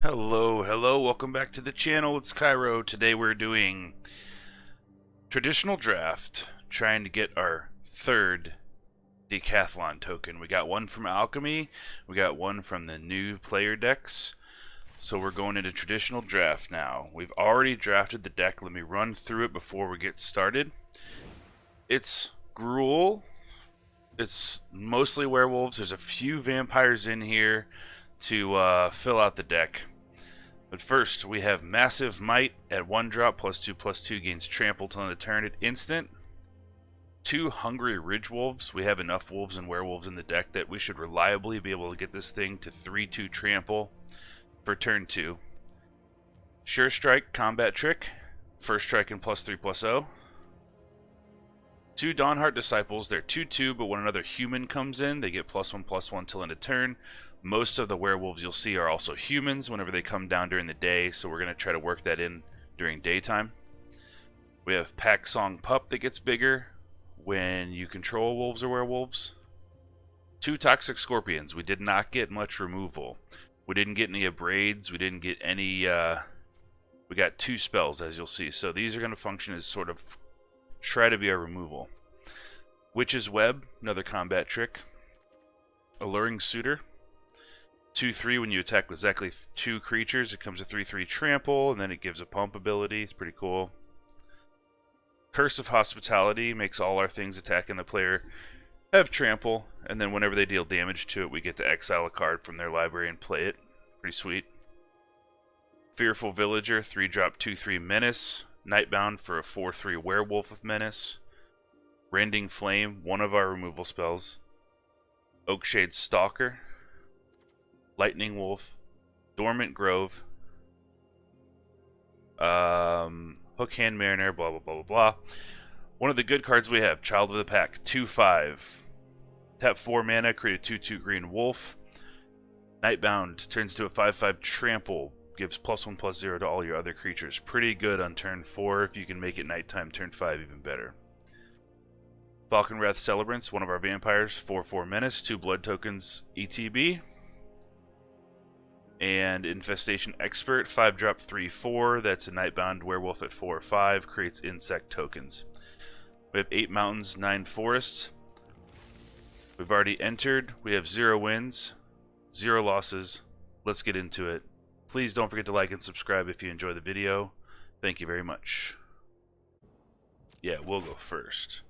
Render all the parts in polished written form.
Hello, welcome back to the channel. It's Cairo. Today we're doing traditional draft, trying to get our third Decathlon token. We got one from Alchemy, we got one from the new player decks. So we're going into traditional draft now. We've already drafted the deck. Let me run through it before we get started. It's Gruul. It's mostly werewolves. There's a few vampires in here to fill out the deck. But first, we have Massive Might at 1 drop, +2/+2, gains trample till end of turn at instant. 2 Hungry Ridge Wolves. We have enough wolves and werewolves in the deck that we should reliably be able to get this thing to 3/2 trample for turn 2. Sure Strike Combat Trick. First strike and +3/+0. 2 Dawnheart Disciples. They're 2/2, but when another human comes in, they get +1/+1 till end of turn. Most of the werewolves you'll see are also humans whenever they come down during the day, so we're going to try to work that in during daytime. We have Pack Song Pup that gets bigger when you control wolves or werewolves. 2 Toxic Scorpions. We did not get much removal. We didn't get any abrades. We didn't get any... we got 2 spells, as you'll see. So these are going to function as sort of try to be our removal. Witch's Web, another combat trick. Alluring Suitor. 2/3 when you attack with exactly 2 creatures. It comes a 3/3 trample, and then it gives a pump ability. It's pretty cool. Curse of Hospitality makes all our things attacking the player have trample, and then whenever they deal damage to it, we get to exile a card from their library and play it. Pretty sweet. Fearful Villager, 3-drop 2/3 menace. Nightbound for a 4/3 werewolf with menace. Rending Flame, one of our removal spells. Oakshade Stalker. Lightning Wolf, Dormant Grove, Hookhand Mariner, blah, blah, blah, blah, blah. One of the good cards we have, Child of the Pack, 2/5. Tap 4 mana, create a 2/2 green wolf. Nightbound turns to a 5/5 trample, gives +1/+0 to all your other creatures. Pretty good on turn 4. If you can make it nighttime, turn 5, even better. Falcon Wrath Celebrants, one of our vampires, 4/4 menace, 2 blood tokens, ETB. And Infestation Expert, 5-drop 3/4. That's a Nightbound werewolf at 4/5. Creates insect tokens. We have 8 mountains, 9 forests. We've already entered. We have 0 wins, 0 losses. Let's get into it. Please don't forget to like and subscribe if you enjoy the video. Thank you very much. Yeah, we'll go first.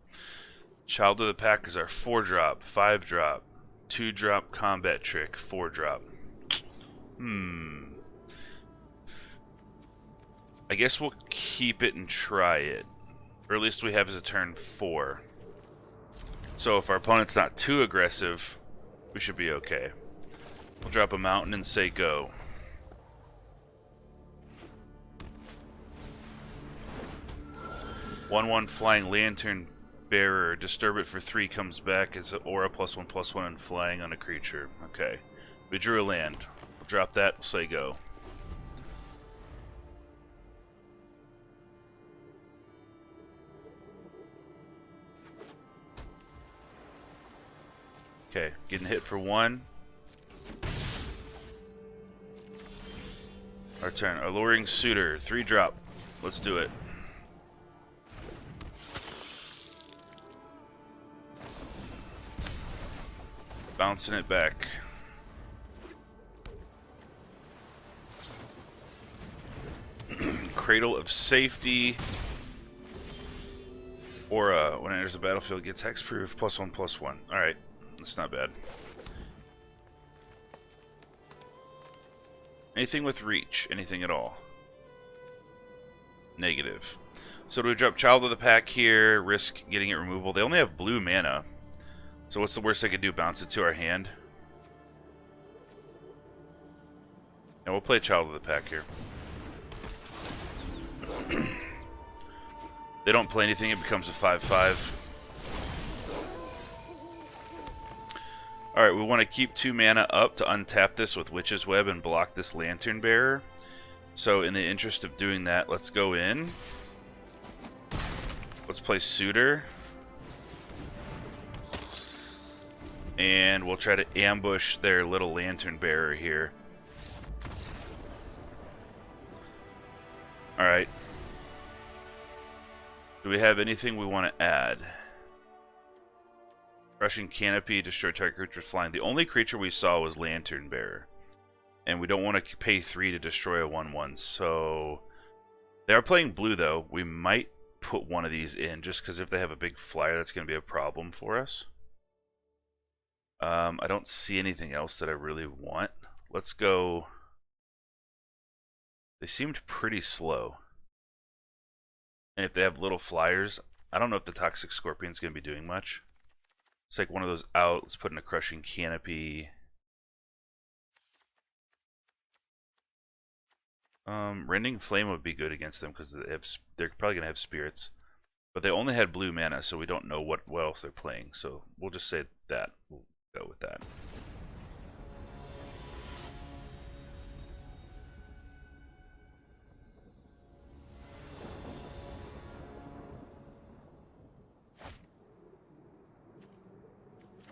Child of the Pack is our 4-drop, 5-drop, 2-drop combat trick, 4-drop. I guess we'll keep it and try it. Or at least we have as a turn 4. So if our opponent's not too aggressive, we should be okay. We'll drop a mountain and say go. One Flying Lantern Bearer. Disturb it for 3, comes back as an aura +1/+1 and flying on a creature. Okay. We drew a land. Drop that, we'll say go. Okay, getting hit for 1. Our turn. Alluring Suitor, 3-drop. Let's do it. Bouncing it back. Cradle of Safety. Aura, when it enters the battlefield, gets hexproof, +1/+1. Alright, that's not bad. Anything with reach? Anything at all? Negative. So do we drop Child of the Pack here, risk getting it removal? They only have blue mana. So what's the worst they could do? Bounce it to our hand? And we'll play Child of the Pack here. They don't play anything, it becomes a 5/5. Alright, we want to keep 2 mana up to untap this with Witch's Web and block this Lantern Bearer. So in the interest of doing that, let's go in. Let's play Suitor. And we'll try to ambush their little Lantern Bearer here. Alright. Do we have anything we want to add? Crushing Canopy, destroy target creature flying. The only creature we saw was Lantern Bearer. And we don't want to pay 3 to destroy a 1/1, so... They are playing blue, though. We might put one of these in, just because if they have a big flyer, that's going to be a problem for us. I don't see anything else that I really want. Let's go... They seemed pretty slow. And if they have little flyers, I don't know if the Toxic Scorpion's going to be doing much. It's like one of those out. Let's put in a Crushing Canopy. Rending Flame would be good against them because they're probably going to have spirits. But they only had blue mana, so we don't know what else they're playing. So we'll just say that. We'll go with that.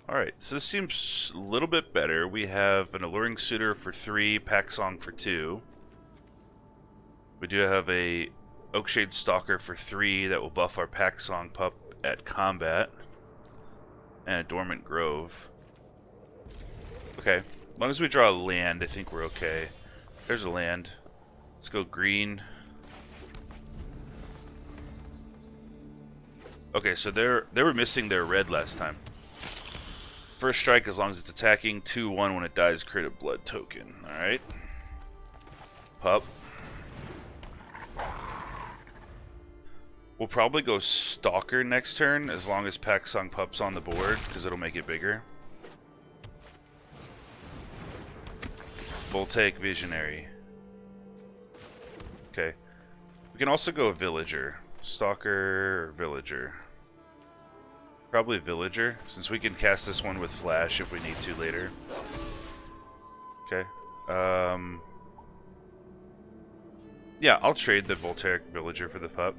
Alright, so this seems a little bit better. We have an Alluring Suitor for 3, Pack Song for 2. We do have a Oakshade Stalker for 3 that will buff our Pack Song pup at combat. And a Dormant Grove. Okay, as long as we draw a land, I think we're okay. There's a land. Let's go green. Okay, so they were missing their red last time. First strike as long as it's attacking. 2/1 when it dies, create a blood token. Alright. Pup. We'll probably go Stalker next turn as long as Pack Song Pup's on the board, because it'll make it bigger. Voltaic Visionary. Okay. We can also go Villager. Stalker or Villager. Probably Villager, since we can cast this one with Flash if we need to later. Okay. Yeah, I'll trade the Voltaic Villager for the pup.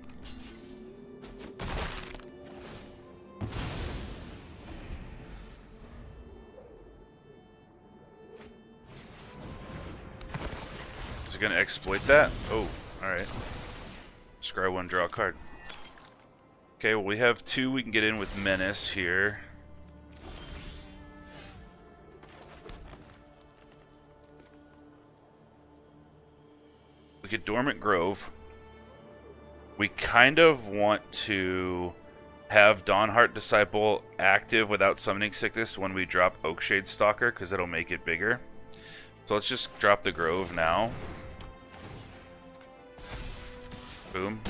Is it going to exploit that? Oh, alright. Scry 1, draw a card. Okay, well we have 2 we can get in with Menace here. We get Dormant Grove. We kind of want to have Dawnheart Disciple active without Summoning Sickness when we drop Oakshade Stalker, because it'll make it bigger. So let's just drop the Grove now. Boom.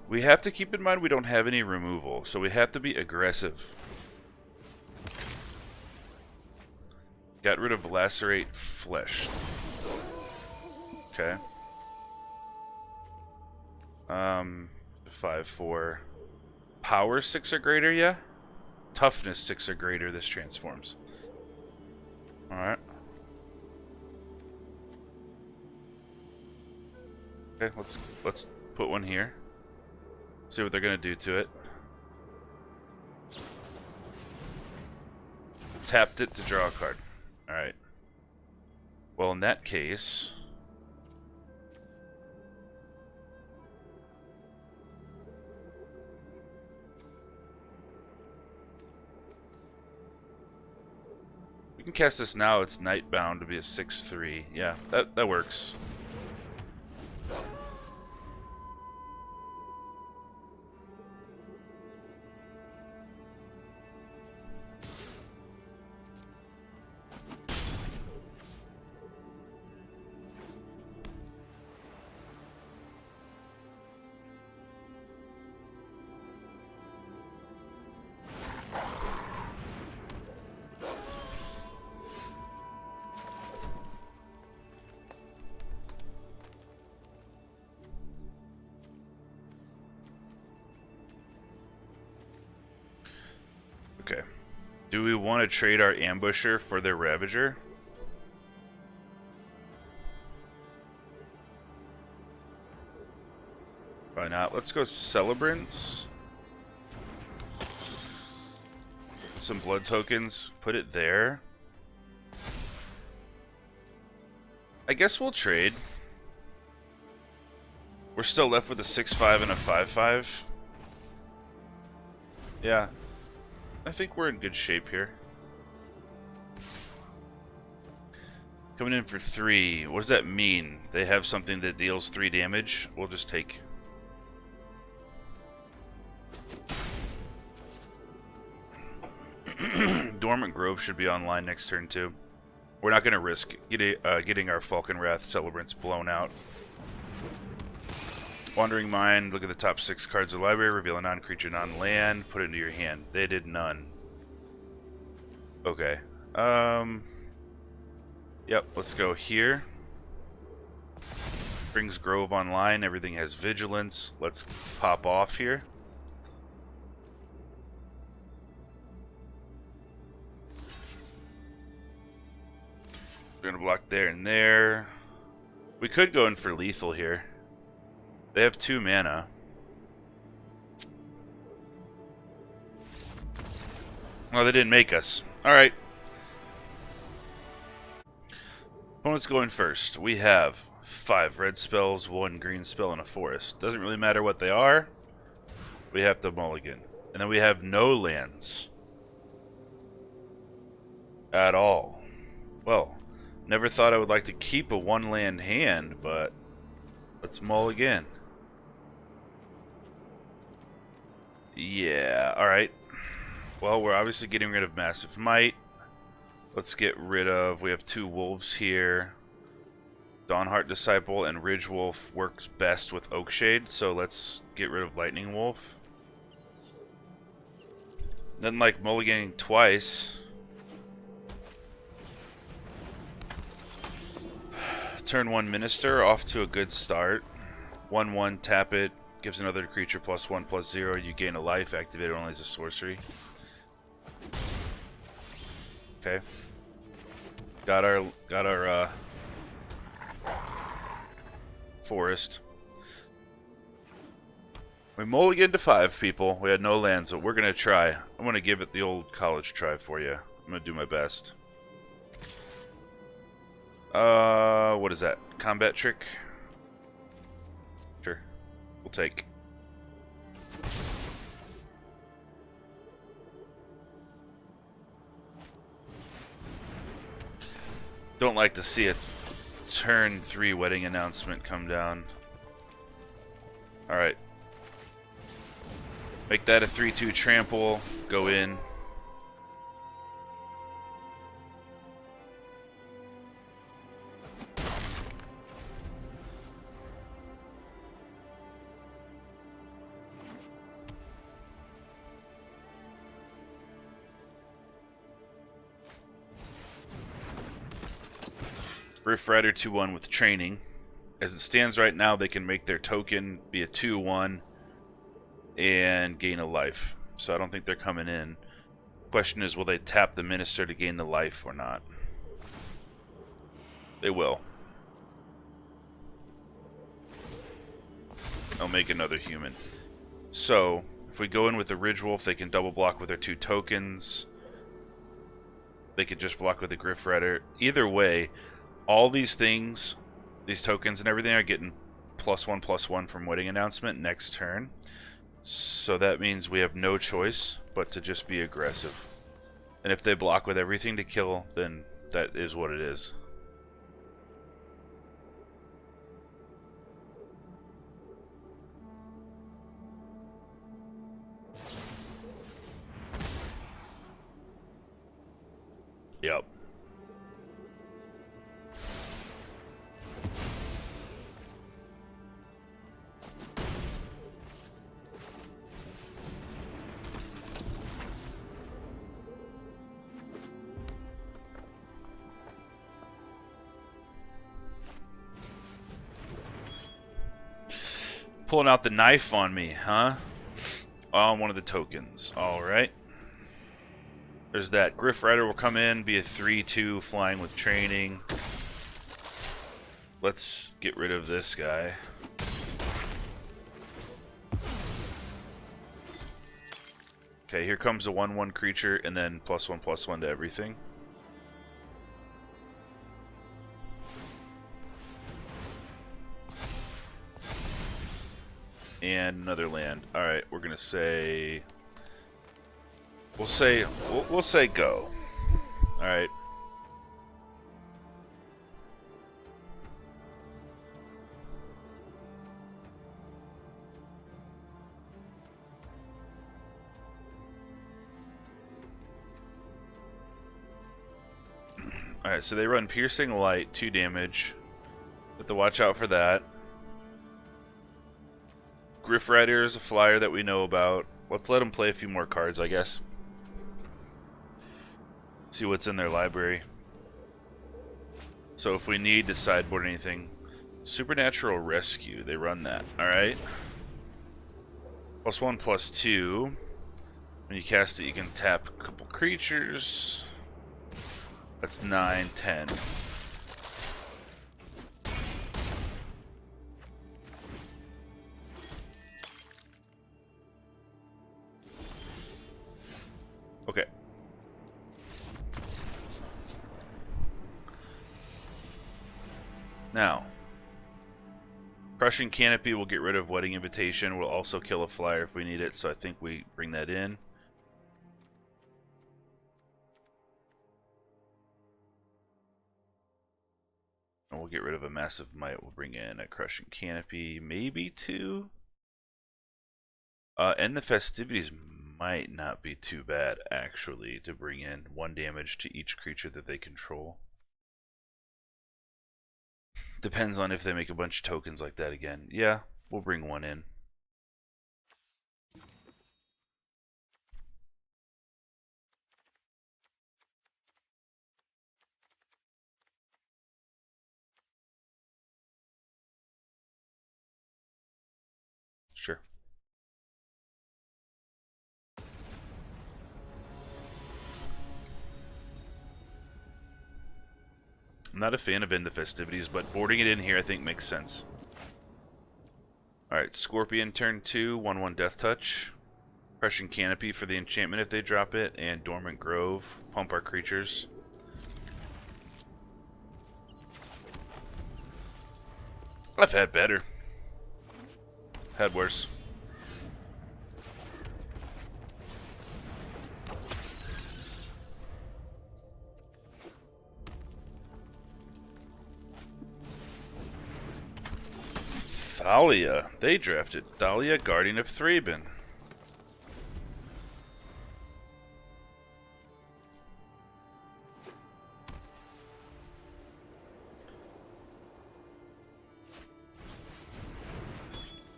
We have to keep in mind we don't have any removal, so we have to be aggressive. Got rid of Lacerate Flesh. Okay. 5/4. Power 6 or greater, yeah? Toughness 6 or greater, this transforms. Alright. Okay, let's put one here. See what they're gonna do to it. Tapped it to draw a card. Alright. Well, in that case... we can cast this now. It's Nightbound to be a 6/3. Yeah, that works. Okay. Do we want to trade our Ambusher for their Ravager? Probably not. Let's go Celebrants. some blood tokens, put it there. I guess we'll trade. We're still left with a 6-5 and a 5-5. Yeah. I think we're in good shape here. Coming in for 3. What does that mean? They have something that deals 3 damage? We'll just take. Dormant Grove should be online next turn too. We're not going to risk getting our Falcon Wrath Celebrants blown out. Wandering Mind, look at the top 6 cards of the library, reveal a non-creature, non-land, put it into your hand. They did none. Okay. Yep, let's go here. Brings Grove online, everything has Vigilance. Let's pop off here. We're gonna block there and there. We could go in for lethal here. They have 2 mana. Oh, they didn't make us. Alright. Opponent's going first. We have 5 red spells, 1 green spell, and a forest. Doesn't really matter what they are. We have to mulligan. And then we have no lands. At all. Well, never thought I would like to keep a 1-land hand, but let's mulligan. Yeah, alright. Well, we're obviously getting rid of Massive Might. Let's get rid of... We have 2 wolves here. Dawnheart Disciple and Ridge Wolf works best with Oakshade, so let's get rid of Lightning Wolf. Nothing like mulliganing twice. Turn 1 Minister, off to a good start. 1/1, tap it. Gives another creature +1/+0. You gain a life. Activate it only as a sorcery. Okay. Got our forest. We mulliganed to 5 people. We had no lands, so we're gonna try. I'm gonna give it the old college try for you. I'm gonna do my best. What is that? Combat trick? Sure. We'll take. Don't like to see it turn 3 wedding announcement come down. Alright. Make that a 3/2 trample. Go in. Rift Rider 2/1 with training. As it stands right now, they can make their token be a 2/1 and gain a life. So I don't think they're coming in. Question is, will they tap the Minister to gain the life or not? They will. I'll make another human. So, if we go in with the Ridge Wolf, they can double block with their 2 tokens. They could just block with the Griff Rider. Either way, all these things, these tokens and everything, are getting +1/+1 from Wedding Announcement next turn. So that means we have no choice but to just be aggressive. And if they block with everything to kill, then that is what it is. Yep. Pulling out the knife on me, huh? On one of the tokens. Alright. There's that. Griff Rider will come in, be a 3/2 flying with training. Let's get rid of this guy. Okay, here comes a 1/1 creature, and then +1/+1 to everything. And another land. All right, we're gonna say. We'll say go. All right. Alright, so they run Piercing Light, 2 damage. Have to watch out for that. Griff Rider is a flyer that we know about. Let's let them play a few more cards, I guess. See what's in their library. So if we need to sideboard anything, Supernatural Rescue, they run that. Alright. +1/+2. When you cast it, you can tap a couple creatures. That's 9, 10. Okay. Now, Crushing Canopy will get rid of Wedding Invitation. We'll also kill a flyer if we need it, so I think we bring that in. And we'll get rid of a Massive Might. We'll bring in a Crushing Canopy, maybe 2. And the Festivities might not be too bad, actually, to bring in 1 damage to each creature that they control. Depends on if they make a bunch of tokens like that again. Yeah, we'll bring 1 in. Sure. I'm not a fan of End the Festivities, but boarding it in here I think makes sense. Alright, Scorpion turn 2, 1/1 Death Touch. Crushing Canopy for the enchantment if they drop it, and Dormant Grove. Pump our creatures. I've had better. Had worse. Thalia. They drafted Thalia, Guardian of Thraben.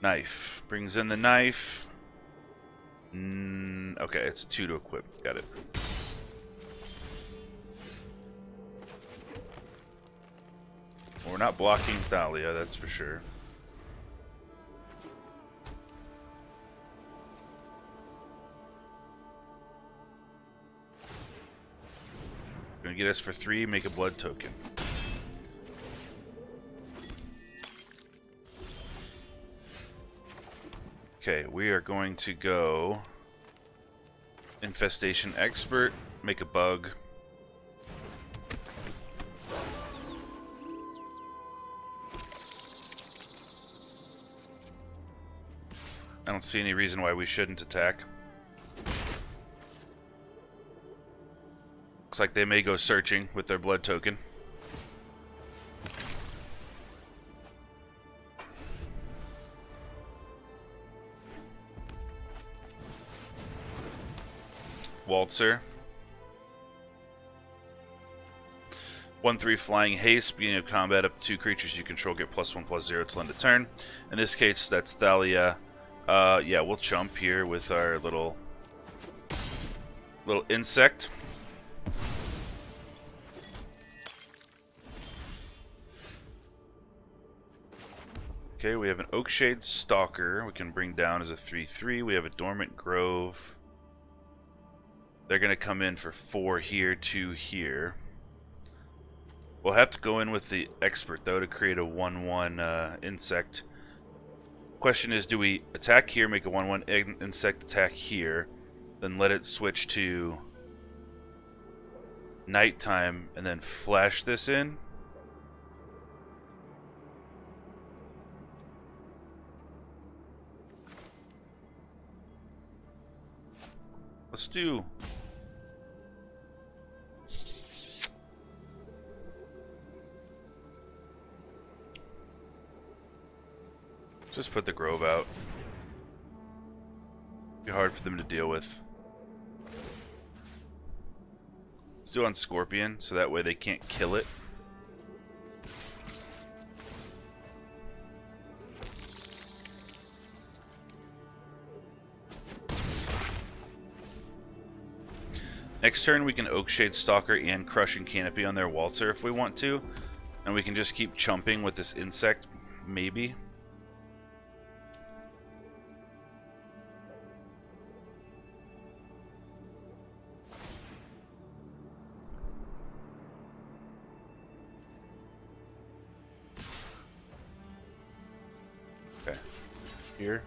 Knife. Brings in the knife. Okay, it's 2 to equip. Got it. Well, we're not blocking Thalia, that's for sure. Gonna get us for 3, make a blood token. Okay, we are going to go Infestation Expert, make a bug. I don't see any reason why we shouldn't attack. Looks like they may go searching with their blood token. Waltzer. 1/3 flying haste. Beginning of combat, up to 2 creatures you control get +1/+0 till end of turn. In this case, that's Thalia. Yeah, we'll chump here with our little insect. Okay, we have an Oakshade Stalker we can bring down as a 3/3. We have a Dormant Grove. They're going to come in for 4 here, 2 here. We'll have to go in with the Expert, though, to create a 1/1 insect. Question is, do we attack here, make a 1/1 insect attack here, then let it switch to nighttime, and then flash this in. Let's do... just put the Grove out. Be hard for them to deal with. Let's do it on Scorpion, so that way they can't kill it. Next turn we can Oakshade Stalker and Crushing Canopy on their Waltzer if we want to. And we can just keep chumping with this insect, maybe. Okay. Here.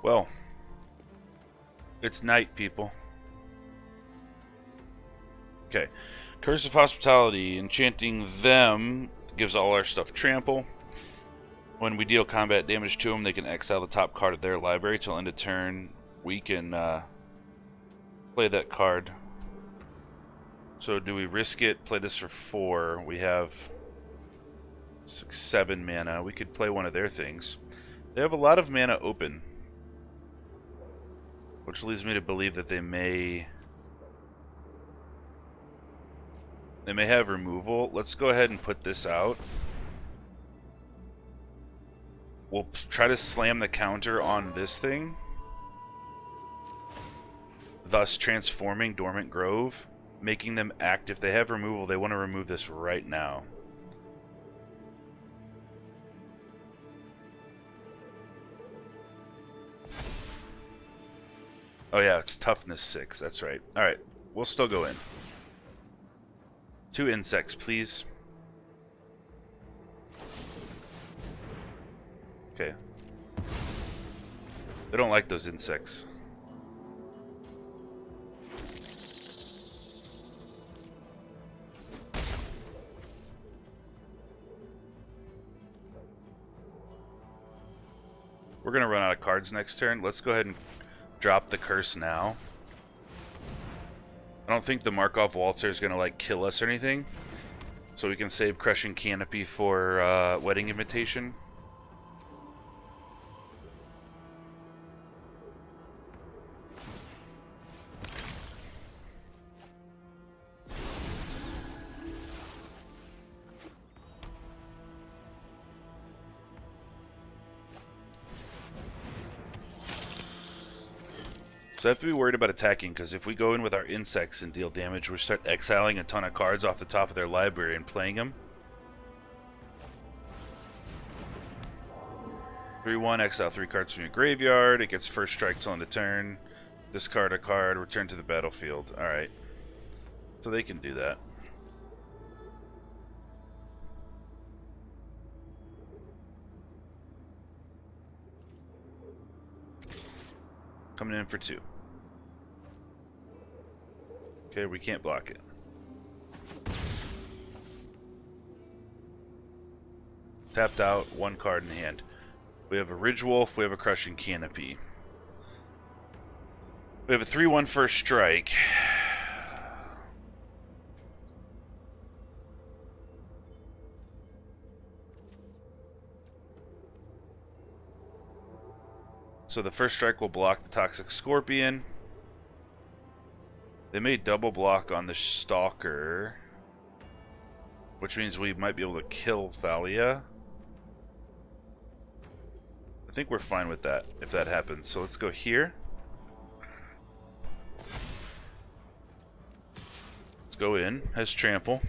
Well, it's night, people. Okay. Curse of Hospitality. Enchanting them gives all our stuff trample. When we deal combat damage to them, they can exile the top card of their library till end of turn. We can play that card. So do we risk it? Play this for 4. We have 6, 7 mana. We could play one of their things. They have a lot of mana open, which leads me to believe that they may have removal. Let's go ahead and put this out. We'll try to slam the counter on this thing, thus transforming Dormant Grove, making them act. If they have removal, they want to remove this right now. Oh yeah, it's toughness 6, that's right. Alright, we'll still go in. 2 insects, please. Okay. They don't like those insects. We're gonna run out of cards next turn. Let's go ahead and drop the curse now. I don't think the Markov Waltzer is gonna like kill us or anything, so we can save Crushing Canopy for Wedding Invitation. So I have to be worried about attacking, because if we go in with our insects and deal damage, we start exiling a ton of cards off the top of their library and playing them. 3-1, exile 3 cards from your graveyard. It gets first strike till end of turn. Discard a card, return to the battlefield. Alright. So they can do that. Coming in for 2. Okay, we can't block it. Tapped out, 1 card in hand. We have a Ridgewolf, we have a Crushing Canopy. We have a 3-1 first strike. So the first strike will block the Toxic Scorpion. They may double block on the Stalker, which means we might be able to kill Thalia. I think we're fine with that if that happens. So let's go here. Let's go in. Has trample.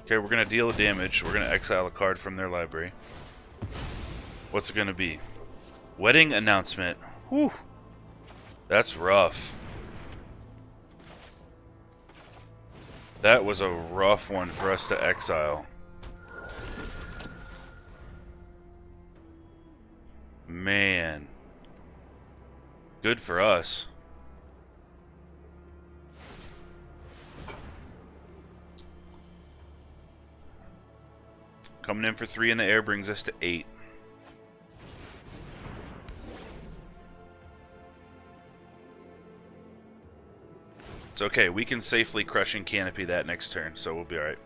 Okay, we're going to deal damage. We're going to exile a card from their library. What's it going to be? Wedding announcement. Whew. That's rough. That was a rough one for us to exile. Man. Good for us. Coming in for 3 in the air brings us to 8. It's okay. We can safely Crushing Canopy that next turn, so we'll be alright.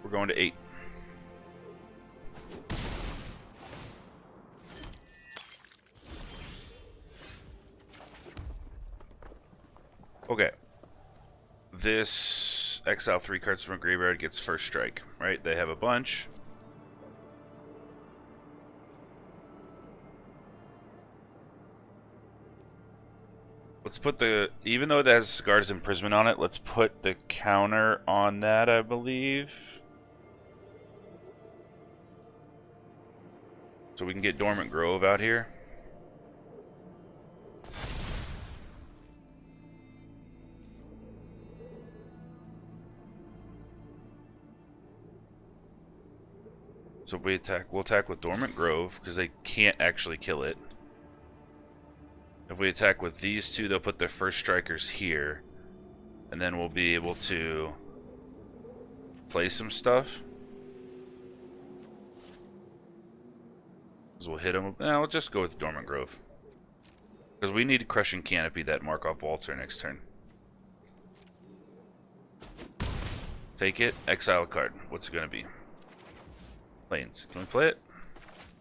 We're going to 8. Okay. This exile 3 cards from a graveyard gets first strike, right? They have a bunch. Let's put the, even though it has Guard's Imprisonment on it, let's put the counter on that, I believe. So we can get Dormant Grove out here. So if we attack, we'll attack with Dormant Grove, because they can't actually kill it. If we attack with these two, they'll put their first strikers here. And then we'll be able to play some stuff. Because we'll hit them. We'll just go with Dormant Grove. Because we need to Crushing Canopy that Markov Waltzer next turn. Take it, exile a card. What's it going to be? Plains. Can we play it?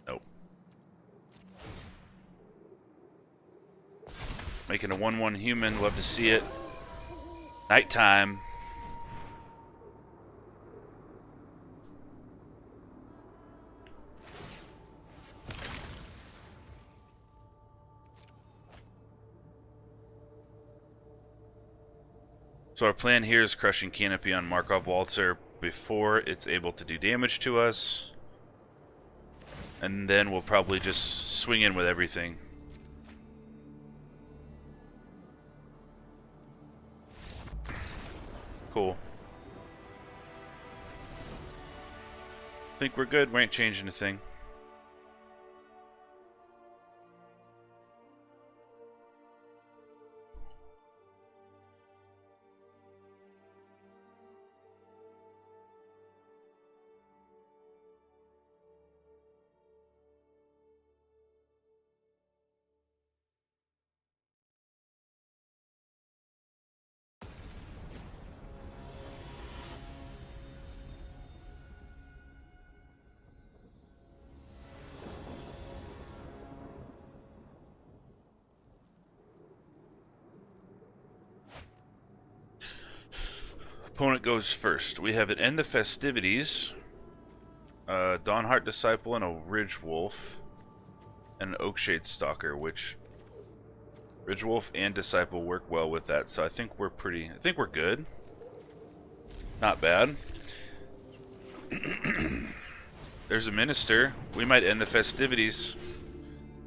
Nope. Making a 1/1 human. Love to see it. Nighttime. So our plan here is Crushing Canopy on Markov Waltzer before it's able to do damage to us. And then we'll probably just swing in with everything. Cool. Think we're good. We ain't changing a thing. Opponent goes first. We have an End the Festivities, Dawnheart Disciple, and a Ridgewolf, and an Oakshade Stalker, which Ridgewolf and Disciple work well with that, so I think we're good. Not bad. There's a Minister. We might end the Festivities.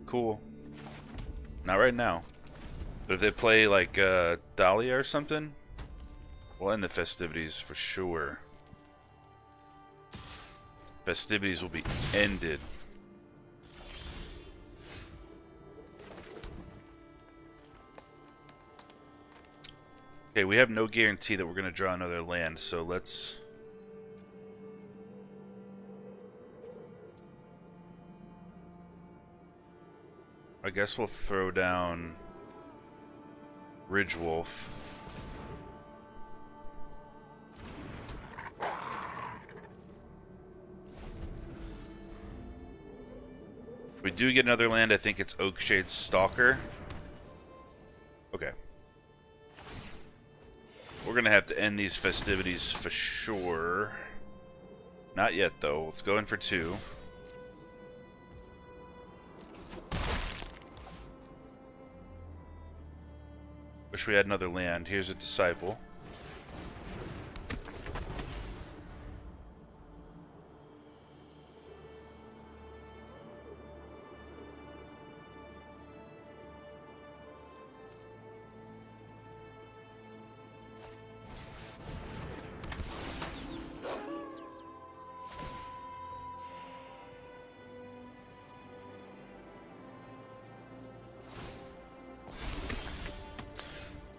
Cool. Not right now. But if they play like Dahlia or something, we'll end the Festivities for sure. Festivities will be ended. Okay, we have no guarantee that we're going to draw another land, so let's... I guess we'll throw down... Ridgewolf. We do get another land. I think it's Oakshade Stalker. Okay. We're going to have to end these festivities for sure. Not yet, though. Let's go in for 2. Wish we had another land. Here's a Disciple.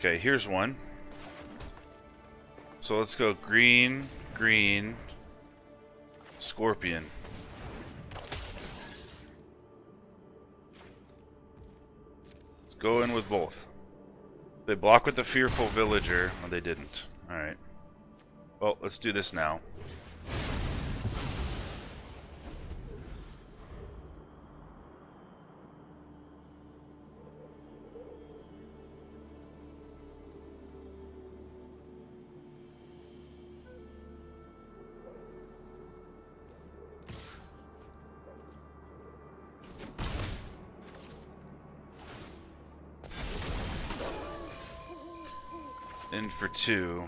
Okay, here's one. So let's go green, green, Scorpion. Let's go in with both. They block with the Fearful Villager. Oh, they didn't. Alright. Well, let's do this now. In for 2.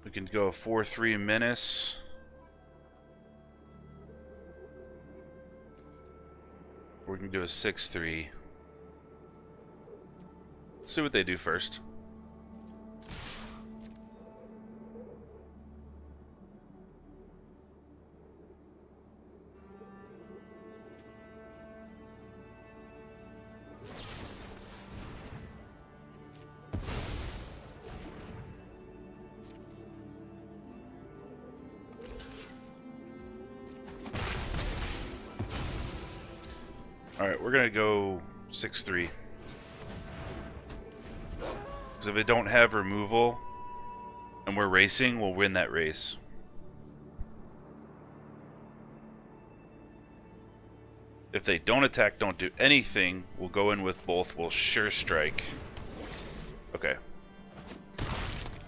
We can go 4-3 Menace. Or we can do a 6-3. Let's see what they do first. Alright, we're gonna go 6-3. Because if they don't have removal and we're racing, we'll win that race. If they don't attack, don't do anything, we'll go in with both. We'll sure strike. Okay.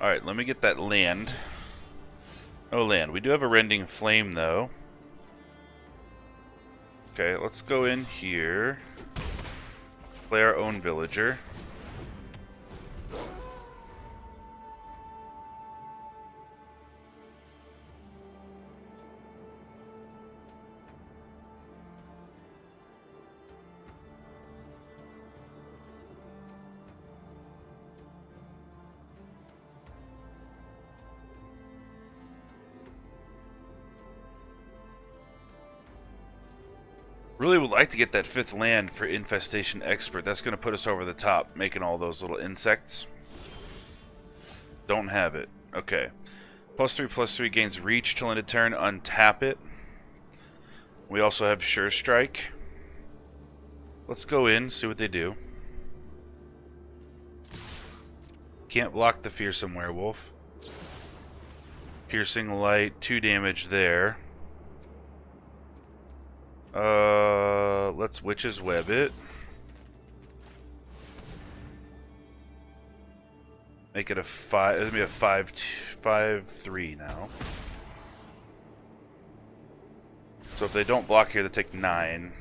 Alright, let me get that land. No land. We do have a Rending Flame, though. Okay, let's go in here. Play our own villager. Really would like to get that 5th land for Infestation Expert. That's going to put us over the top, making all those little insects. Don't have it. Okay. +3/+3 gains reach till end of turn. Untap it. We also have Sure Strike. Let's go in, see what they do. Can't block the Fearsome Werewolf. Piercing Light, 2 damage there. Let's Witch's Web it. Make it a 5. It's gonna be a 5/3 now. So if they don't block here, they take 9.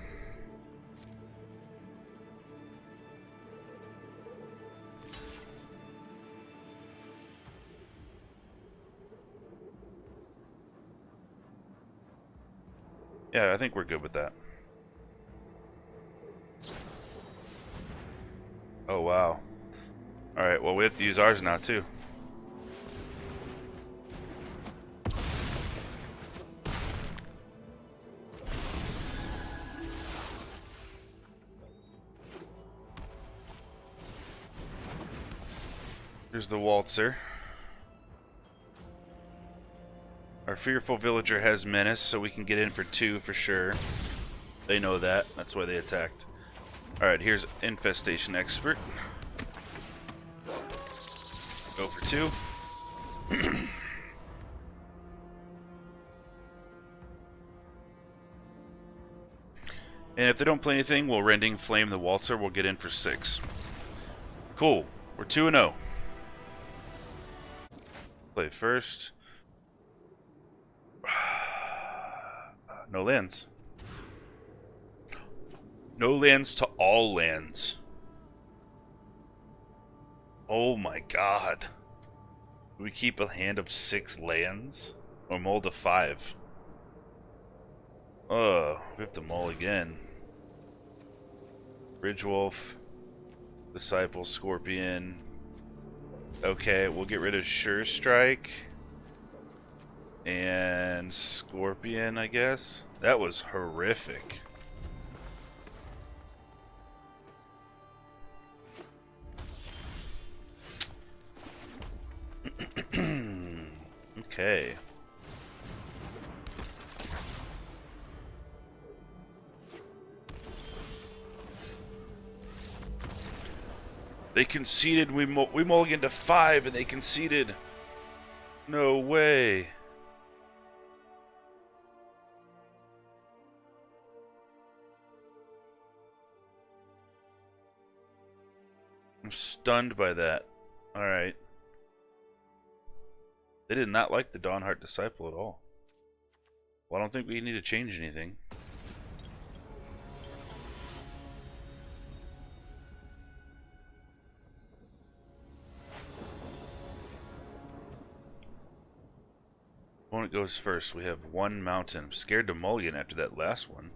Yeah, I think we're good with that. Oh, wow. Alright, well, we have to use ours now, too. Here's the Waltzer. Our Fearful Villager has Menace, so we can get in for 2 for sure. They know that. That's why they attacked. Alright, here's Infestation Expert. Go for 2. And if they don't play anything, we'll Rending Flame the Waltzer. We'll get in for 6. Cool. We're 2-0. Play first. No lands. No lands to all lands. Oh my god. Do we keep a hand of 6 lands? Or mull to 5? We have to mull again. Bridgewolf. Disciple, Scorpion. Okay, we'll get rid of Sure Strike. And Scorpion, I guess. That was horrific. Okay. They conceded. We mulliganed to 5 and they conceded. No way. I'm stunned by that. Alright. They did not like the Dawnheart Disciple at all. Well, I don't think we need to change anything. Opponent goes first. We have 1 mountain. I'm scared to mulligan after that last one.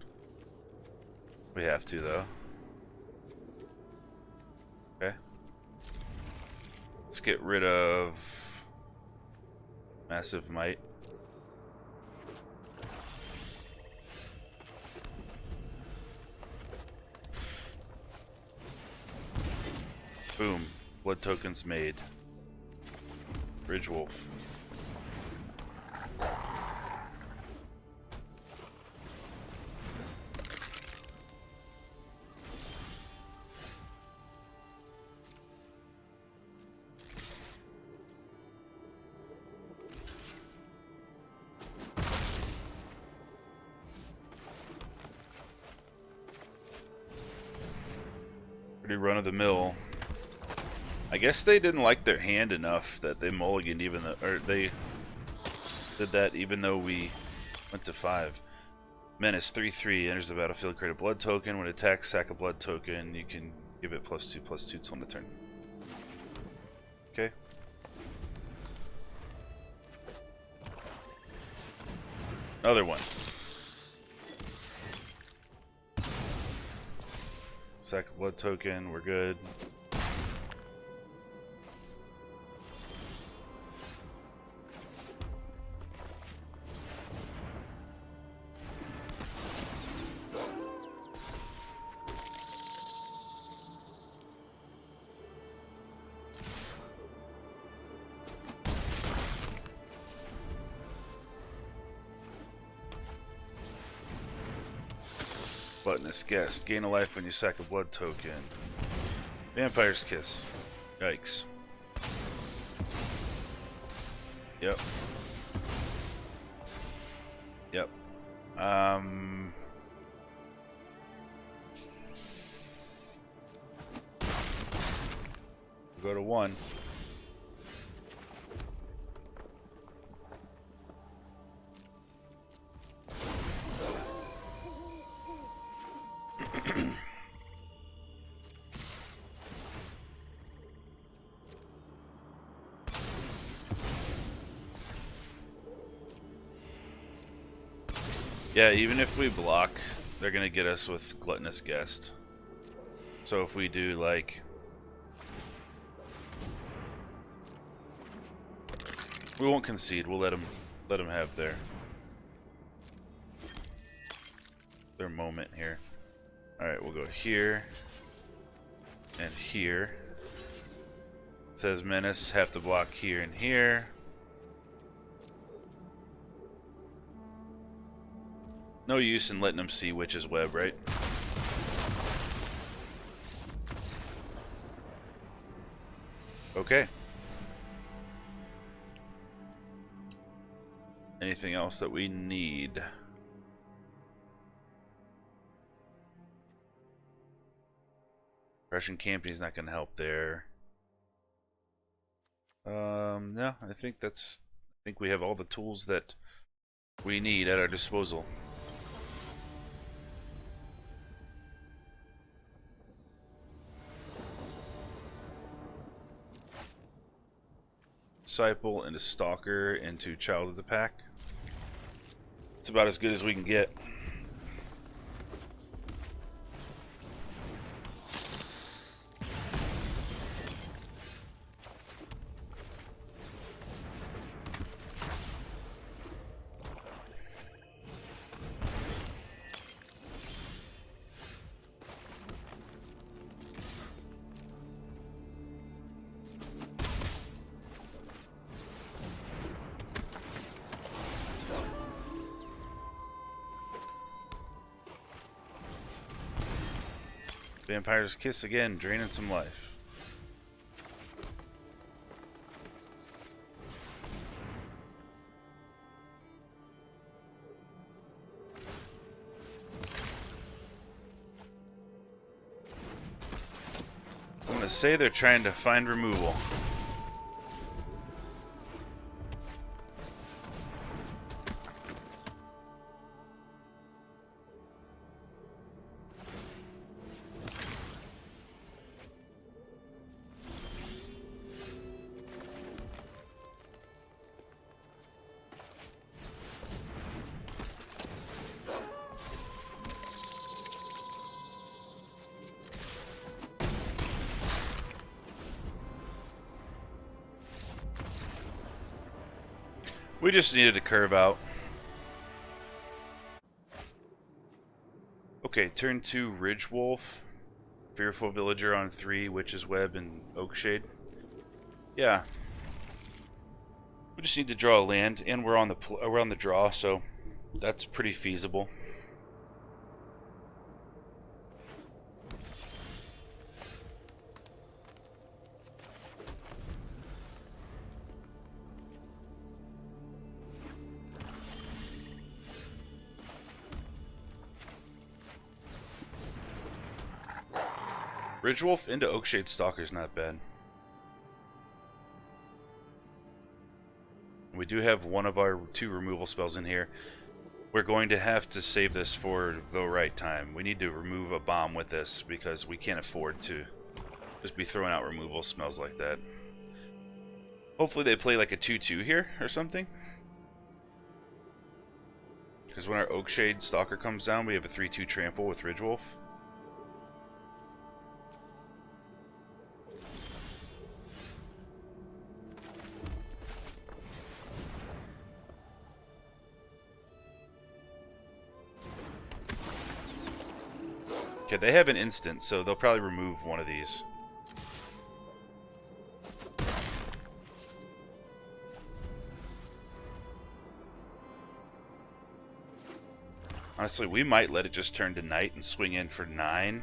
We have to, though. Okay. Let's get rid of Massive Might. Boom. Blood tokens made. Bridgewolf. Pretty run of the mill. I guess they didn't like their hand enough that they mulliganed even though, or they did that even though we went to 5. Menace 3/3 enters the battlefield, create a blood token. When it attacks, sack a blood token. You can give it +2/+2 till end of turn. Okay. Another one. Sack a blood token, we're good. Gluttonous Guest. Gain a life when you sack a blood token. Vampire's Kiss. Yikes. Yep. Yep. Go to 1. Yeah, even if we block, they're gonna get us with Gluttonous Guest. So if we do like, we won't concede. We'll let them have their moment here. All right, we'll go here and here. It says Menace have to block here and here. No use in letting them see Witch's Web, right? Okay. anything else that we need. Russian camping is not going to help there. No, I think we have all the tools that we need at our disposal. Disciple into Stalker into Child of the Pack. It's about as good as we can get. Vampire's Kiss again, draining some life. I'm gonna say they're trying to find removal. We just needed to curve out. Okay, turn 2, Ridge Wolf. Fearful Villager on 3, Witch's Web and Oakshade. Yeah. We just need to draw a land, and we're on the draw, so that's pretty feasible. Ridgewolf into Oakshade Stalker is not bad. We do have one of our 2 removal spells in here. We're going to have to save this for the right time. We need to remove a bomb with this because we can't afford to just be throwing out removal spells like that. Hopefully they play like a 2/2 here or something. Because when our Oakshade Stalker comes down, we have a 3/2 trample with Ridgewolf. Okay, they have an instant, so they'll probably remove one of these. Honestly, we might let it just turn to night and swing in for 9.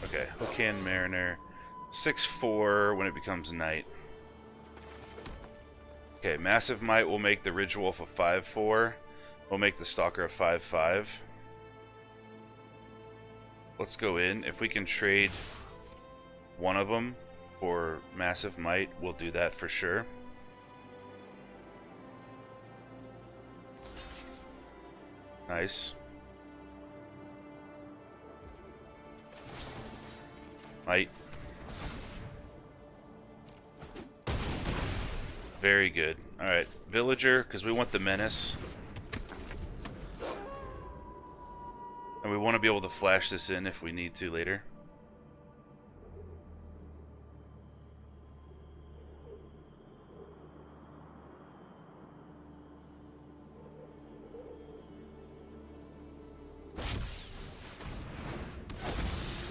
Okay, Hookhand Mariner. 6/4 when it becomes night. Okay, Massive Might will make the Ridgewolf a 5/4. We'll make the Stalker a 5/5. Let's go in. If we can trade one of them for Massive Might, we'll do that for sure. Nice. Might. Very good. Alright, Villager, because we want the Menace. And we want to be able to flash this in if we need to later.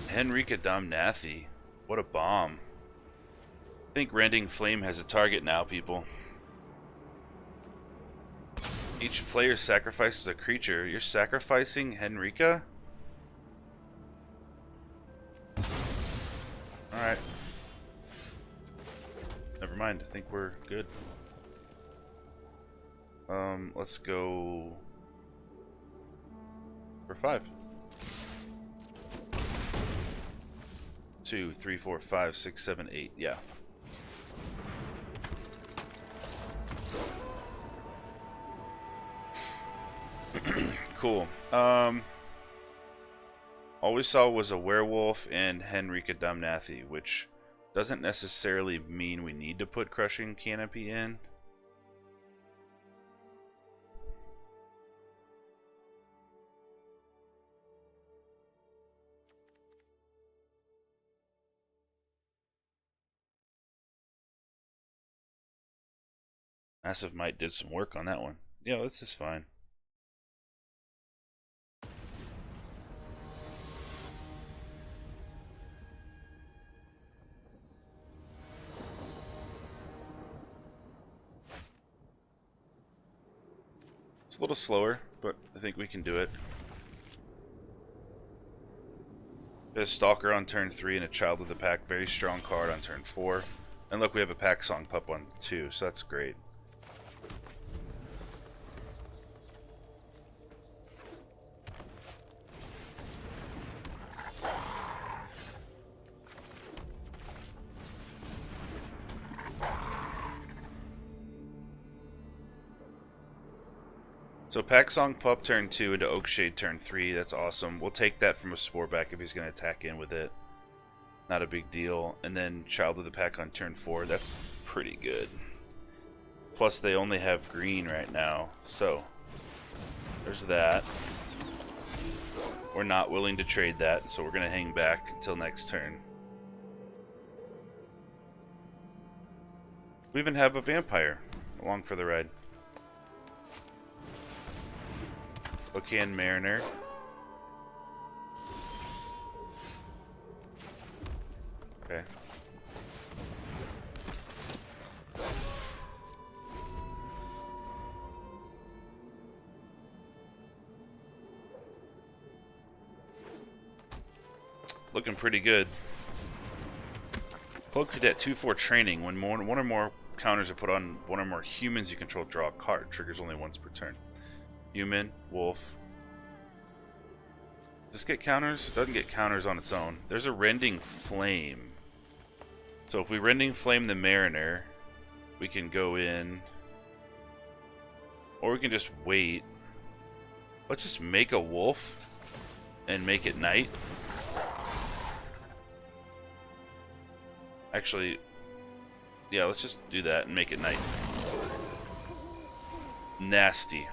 Henrika Domnathi. What a bomb. I think Rending Flame has a target now, people. Each player sacrifices a creature. You're sacrificing Henrika? Alright. Never mind. I think we're good. Let's go for 5. 2, 3, 4, 5, 6, 7, 8. Yeah. Cool. All we saw was a werewolf and Henrika Damnathi, which doesn't necessarily mean we need to put Crushing Canopy in. Massive Might did some work on that one. Yeah, this is fine. It's a little slower, but I think we can do it. There's Stalker on turn 3 and a Child of the Pack. Very strong card on turn 4. And look, we have a Pack Song Pup on 2, so that's great. So Pack Song Pup turn 2 into Oakshade turn 3. That's awesome. We'll take that from a Sporeback if he's going to attack in with it. Not a big deal. And then Child of the Pack on turn 4. That's pretty good. Plus they only have green right now. So there's that. We're not willing to trade that, so we're going to hang back until next turn. We even have a Vampire along for the ride. Ocan Mariner. Okay. Looking pretty good. Cloak Cadet 2/4 training. When one or more counters are put on one or more humans you control, draw a card. Triggers only once per turn. Human, wolf. Does this get counters? It doesn't get counters on its own. There's a Rending Flame. So if we Rending Flame the Mariner, we can go in. Or we can just wait. Let's just make a wolf and make it night. Actually, yeah, let's just do that and make it night. Nasty.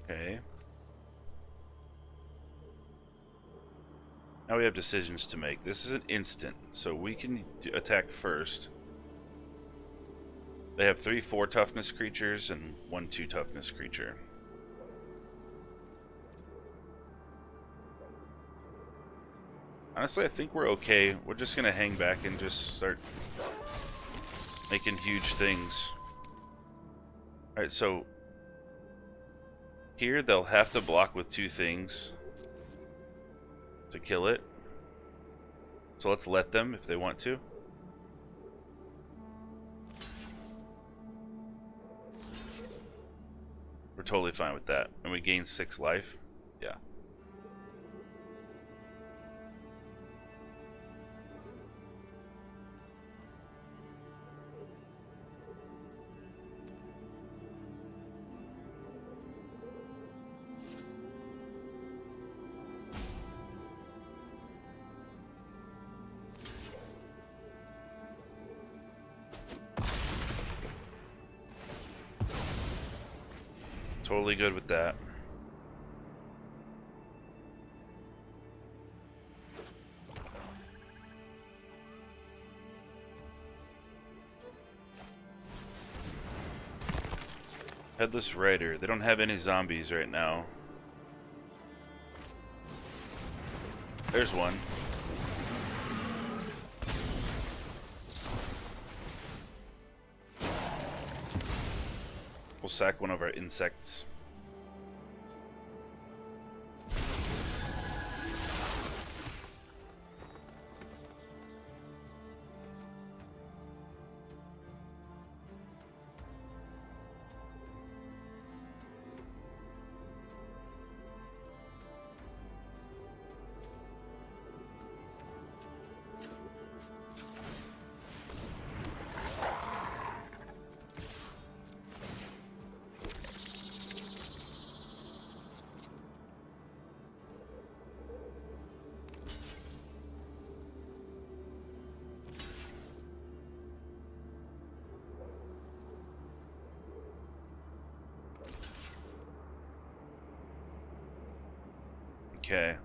Okay. Now we have decisions to make. This is an instant, so we can attack first. They have 3/4 toughness creatures and 1/2 toughness creature. Honestly, I think we're okay. We're just gonna hang back and just start making huge things. Alright, so here they'll have to block with 2 things to kill it. So let's let them if they want to. We're totally fine with that. And we gain 6 life. Yeah. Totally good with that. Headless Rider. They don't have any zombies right now. There's one. We'll sack one of our insects. Okay.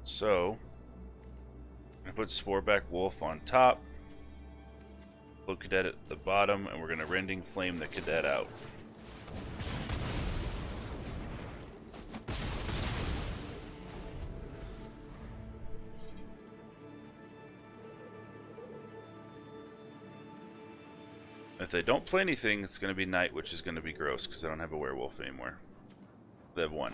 So, I'm going to put Sporeback Wolf on top, Low Cadet at the bottom, and we're going to Rending Flame the Cadet out. If they don't play anything, it's going to be night, which is going to be gross because I don't have a werewolf anymore. They have one.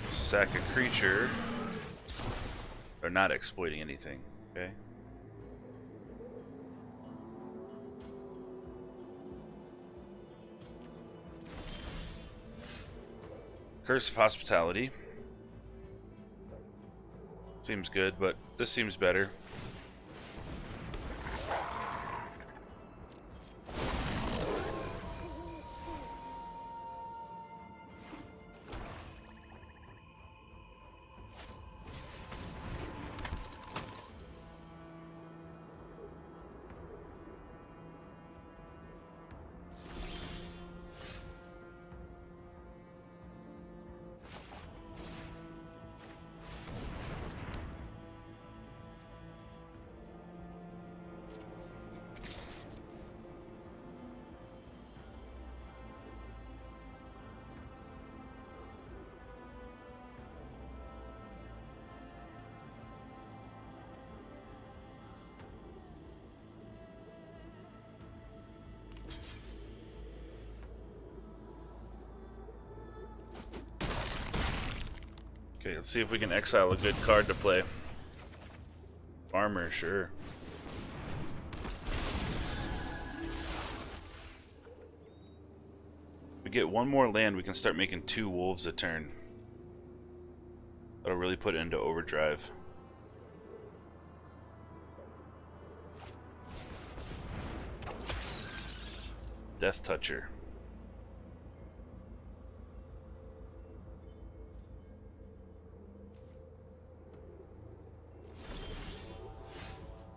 Sack a creature. They're not exploiting anything, okay? Curse of Hospitality. Seems good, but this seems better. Okay, let's see if we can exile a good card to play. Armor, sure. If we get one more land, we can start making 2 wolves a turn. That'll really put it into overdrive. Death Toucher.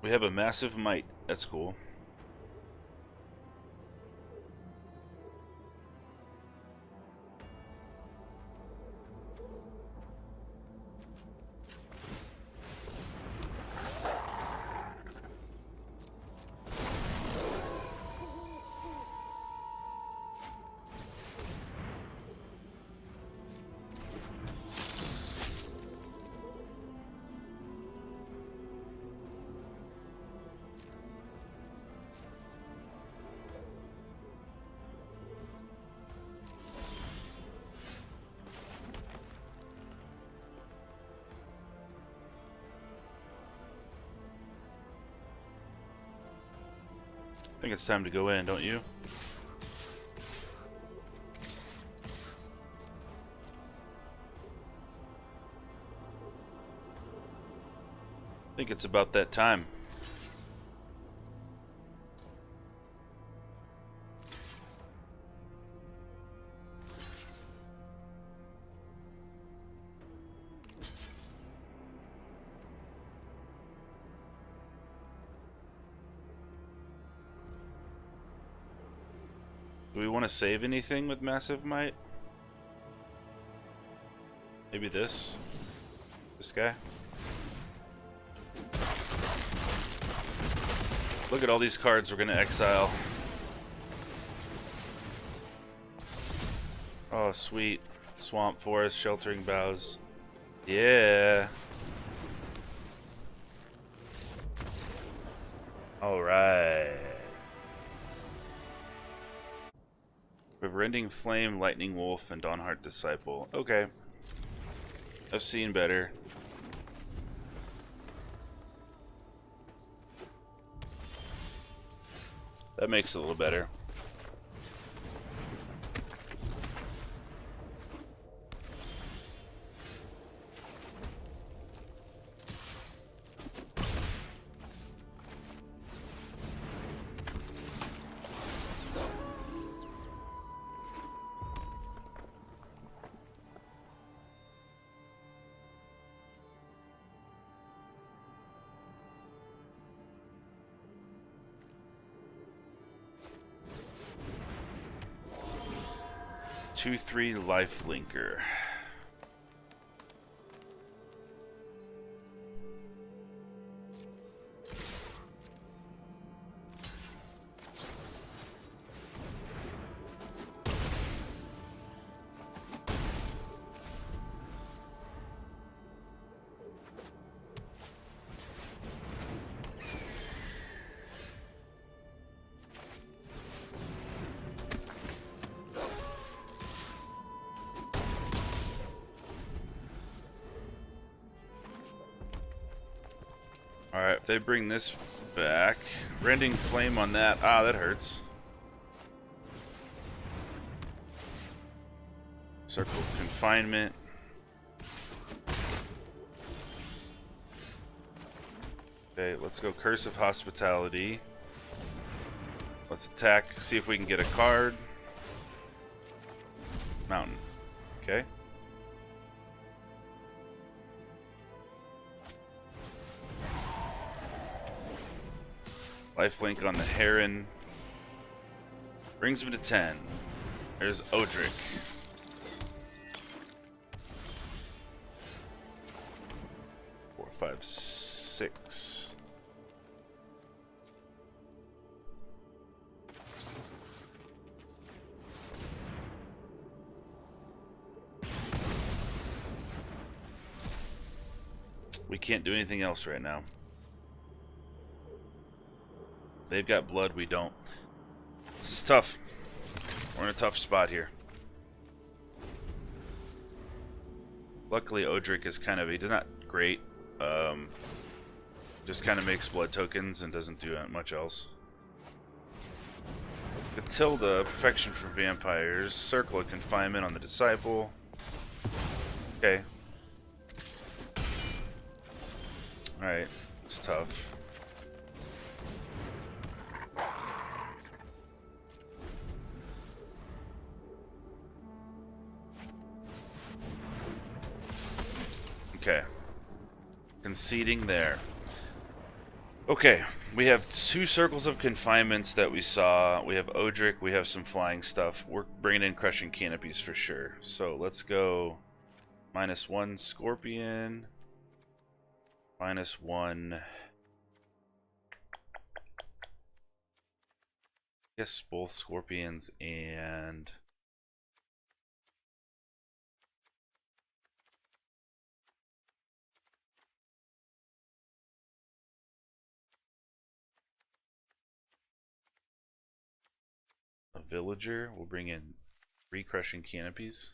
We have a massive might. That's cool. I think it's time to go in, don't you? I think it's about that time. Do we want to save anything with Massive Might? Maybe this? This guy? Look at all these cards we're going to exile. Oh, sweet. Swamp Forest, Sheltering Boughs. Yeah. Alright. We have Rending Flame, Lightning Wolf, and Dawnheart Disciple. Okay. I've seen better. That makes it a little better. Two, 3 life linker. Alright, if they bring this back, Rending Flame on that. Ah, that hurts. Circle of Confinement. Okay, let's go Curse of Hospitality. Let's attack, see if we can get a card. Mountain. Okay. Lifelink on the Heron. Brings him to 10. There's Odric. Four, 5, 6. We can't do anything else right now. They've got blood, we don't. This is tough. We're in a tough spot here. Luckily, Odric is kind of, he's not great. Just kind of makes blood tokens and doesn't do much else. Matilda, Perfection for Vampires. Circle of Confinement on the Disciple. Okay. Alright, it's tough. Okay. Conceding there. Okay, we have 2 circles of confinements that we saw. We have Odric, we have some flying stuff. We're bringing in Crushing Canopies for sure. So let's go -1 Scorpion, -1. I guess both Scorpions and a Villager. We'll bring in 3 Crushing Canopies.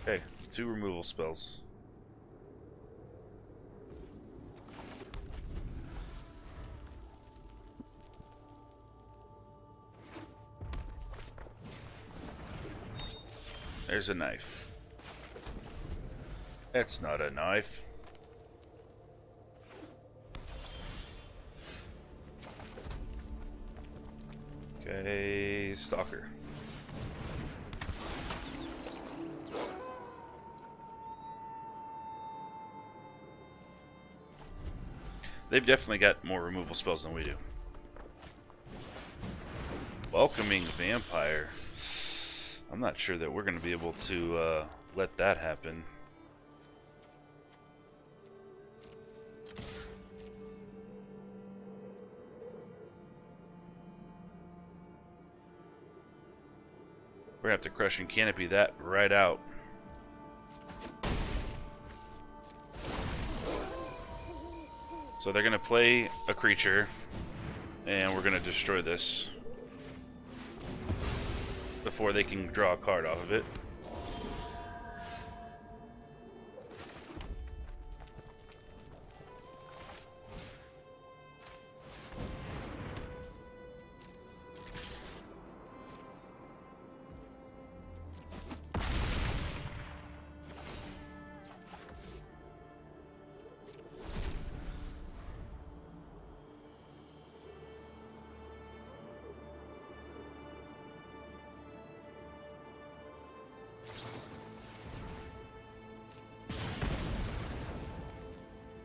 Okay, 2 removal spells. There's a knife. That's not a knife. Okay, Stalker. They've definitely got more removal spells than we do. Welcoming Vampire. I'm not sure that we're going to be able to let that happen. We're gonna have to crush and canopy that right out. So they're gonna play a creature, and we're gonna destroy this before they can draw a card off of it.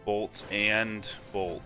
Bolt and bolt.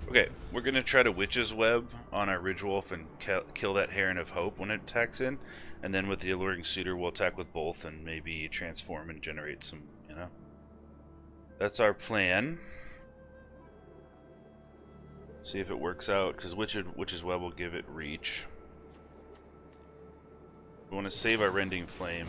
Okay, we're gonna try to Witch's Web on our Ridgewolf and kill that Heron of Hope when it attacks in, and then with the Alluring Suitor we'll attack with both and maybe transform and generate some, you know. That's our plan. See if it works out, because Witch's Web will give it reach. We want to save our Rending Flame.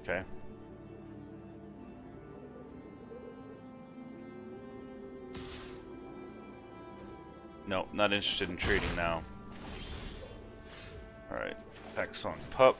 Okay. No, not interested in trading now. Alright, Paxson Pup.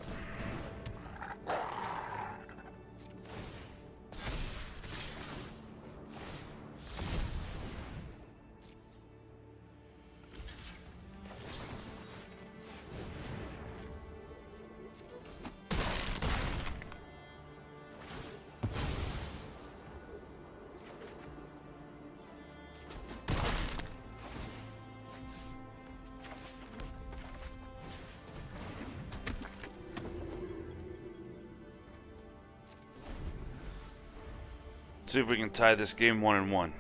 See if we can tie this game 1-1. What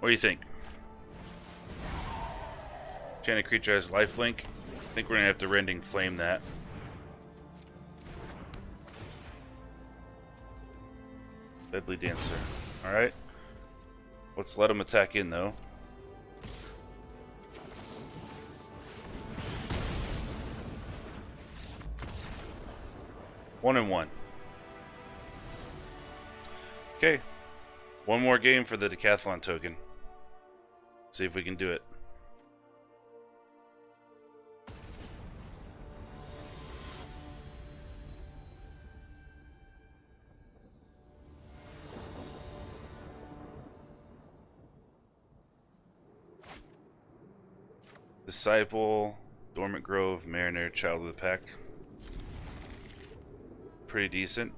do you think? Enchanted creature has lifelink. I think we're gonna have to Rending Flame that. Deadly Dancer. Alright. Let's let him attack in though. One and one. Okay. One more game for the Decathlon token. Let's see if we can do it. Disciple, Dormant Grove, Mariner, Child of the Pack. Pretty decent.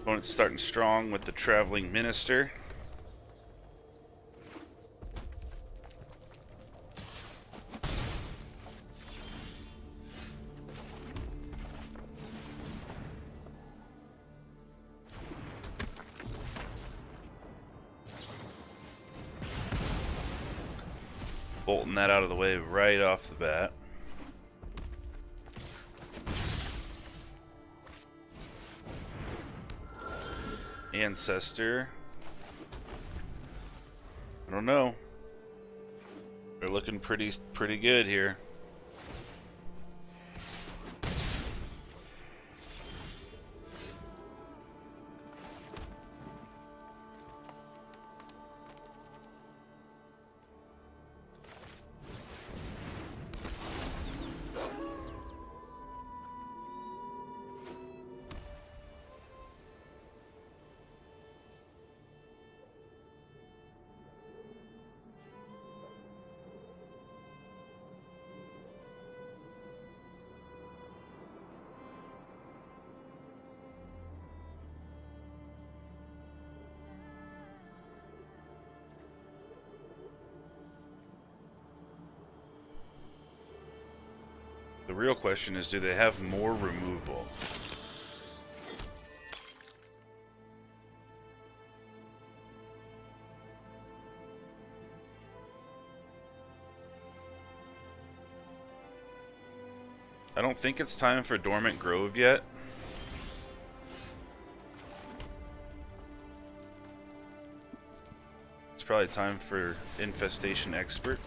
Opponent's starting strong with the Traveling Minister. Bolting that out of the way right off the bat. Ancestor. I don't know. They're looking pretty good here. real question is, do they have more removal? I don't think it's time for Dormant Grove yet. It's probably time for Infestation Expert.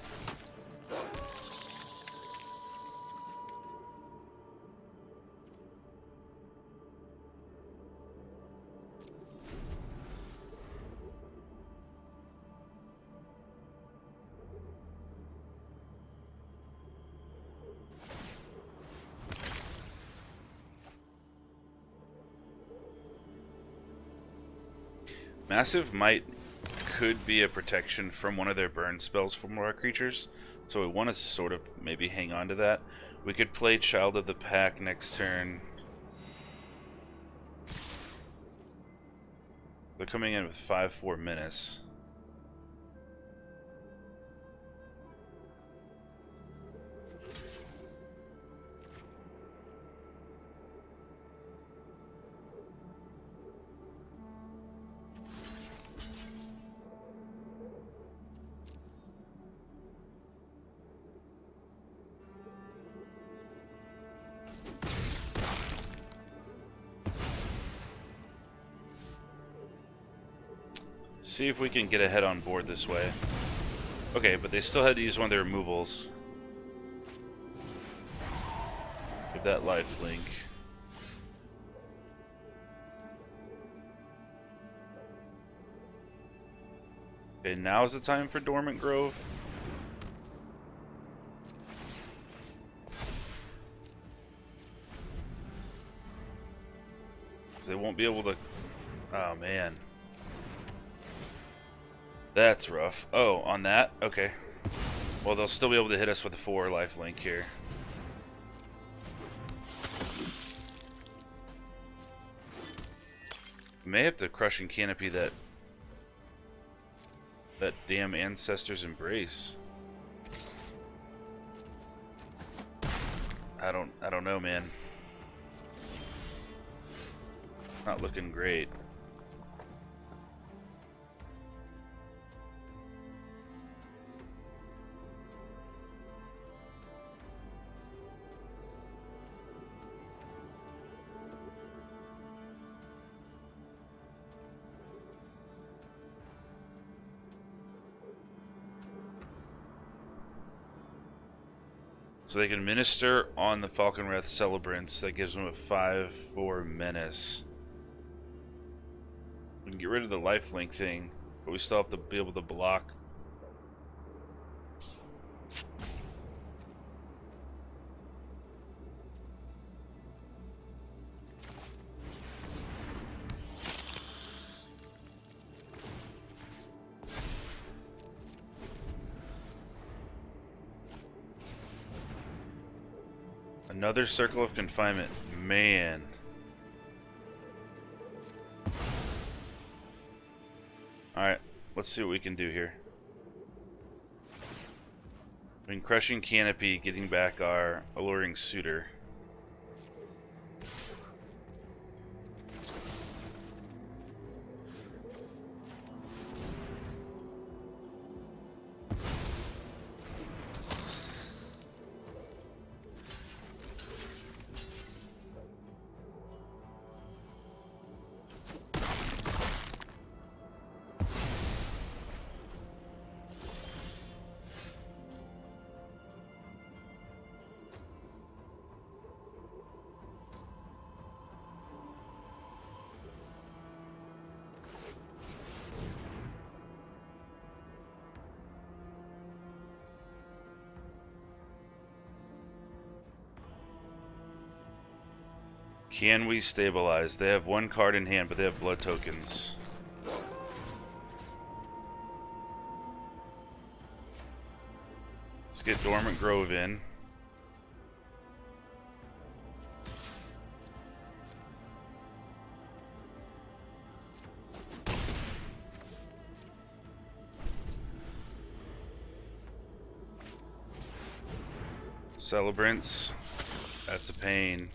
Massive Might could be a protection from one of their burn spells from our creatures, so we want to sort of maybe hang on to that. We could play Child of the Pack next turn. They're coming in with 5/4 menace. See if we can get ahead on board this way. Okay, but they still had to use one of their removals. Give that lifelink. Okay, now's the time for Dormant Grove. Because they won't be able to... Oh, man. That's rough. Oh, on that? Okay. Well, they'll still be able to hit us with a 4 lifelink here. May have to Crushing Canopy that damn Ancestor's Embrace. I don't know, man. Not looking great. So they can minister on the Falconwrath Celebrants. That gives them a 5/4 menace. We can get rid of the lifelink thing, but we still have to be able to block. Another Circle of Confinement. Man. Alright, let's see what we can do here. I mean, Crushing Canopy, getting back our Alluring Suitor. Can we stabilize? They have 1 card in hand, but they have blood tokens. Let's get Dormant Grove in. Celebrants. That's a pain.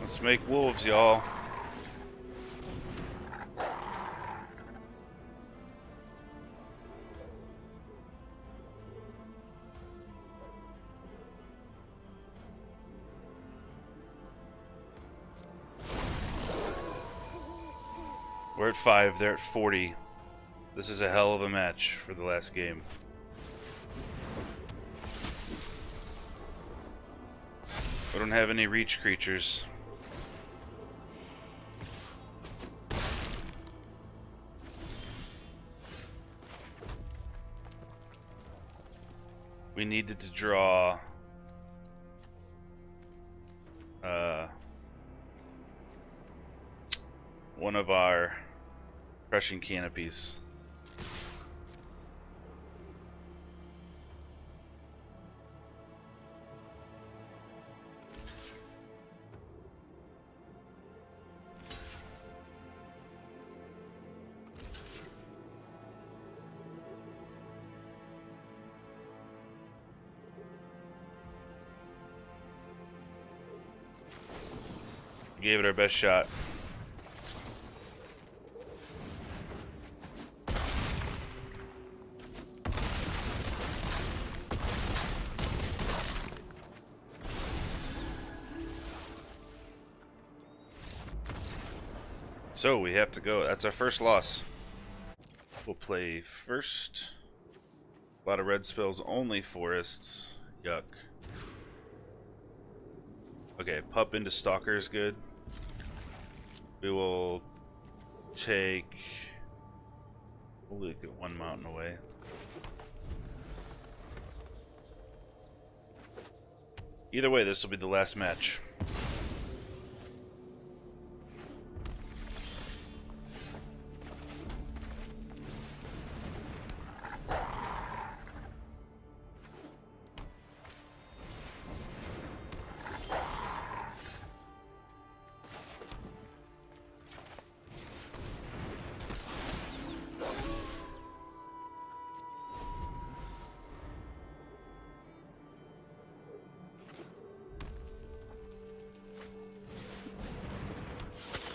Let's make wolves, y'all. We're at 5, they're at 40. This is a hell of a match for the last game. We don't have any reach creatures. We needed to draw one of our crushing canopies. Gave it our best shot. So we have to go. That's our first loss. We'll play first. A lot of red spells, only forests. Yuck. Okay, pup into stalker is good. We will take... We'll get one mountain away. Either way, this will be the last match.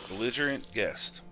Belligerent guest.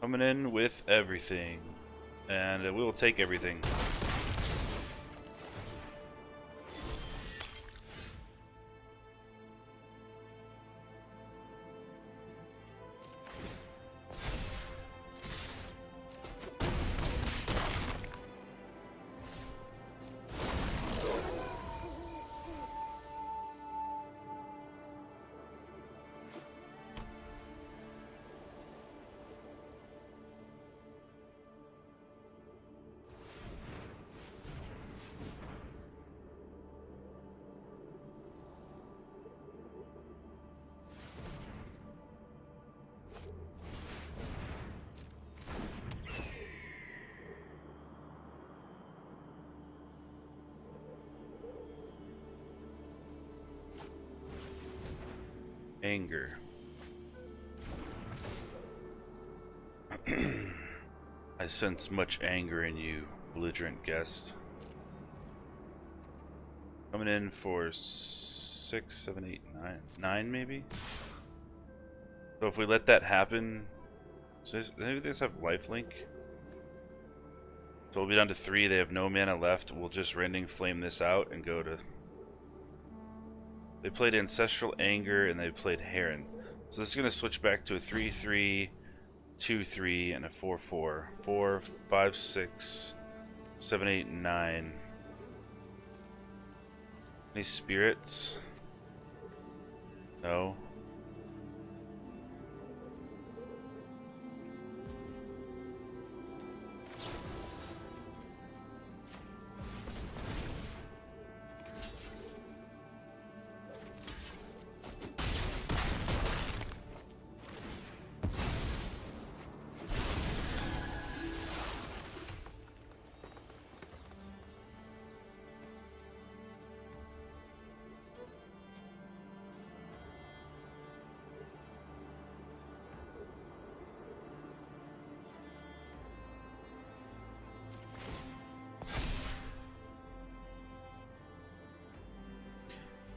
Coming in with everything, and we will take everything. Anger. I sense much anger in you, belligerent guest. Coming in for 6, 7, 8, 9. 9 maybe? So if we let that happen, so maybe they just have lifelink. So we'll be down to 3, they have no mana left. We'll just Rending Flame this out and go to... They played Ancestral Anger and they played Heron. So this is going to switch back to a 3-3, 2-3, and a 4-4. 4, 5, 6, 7, 8, 9. Any spirits? No.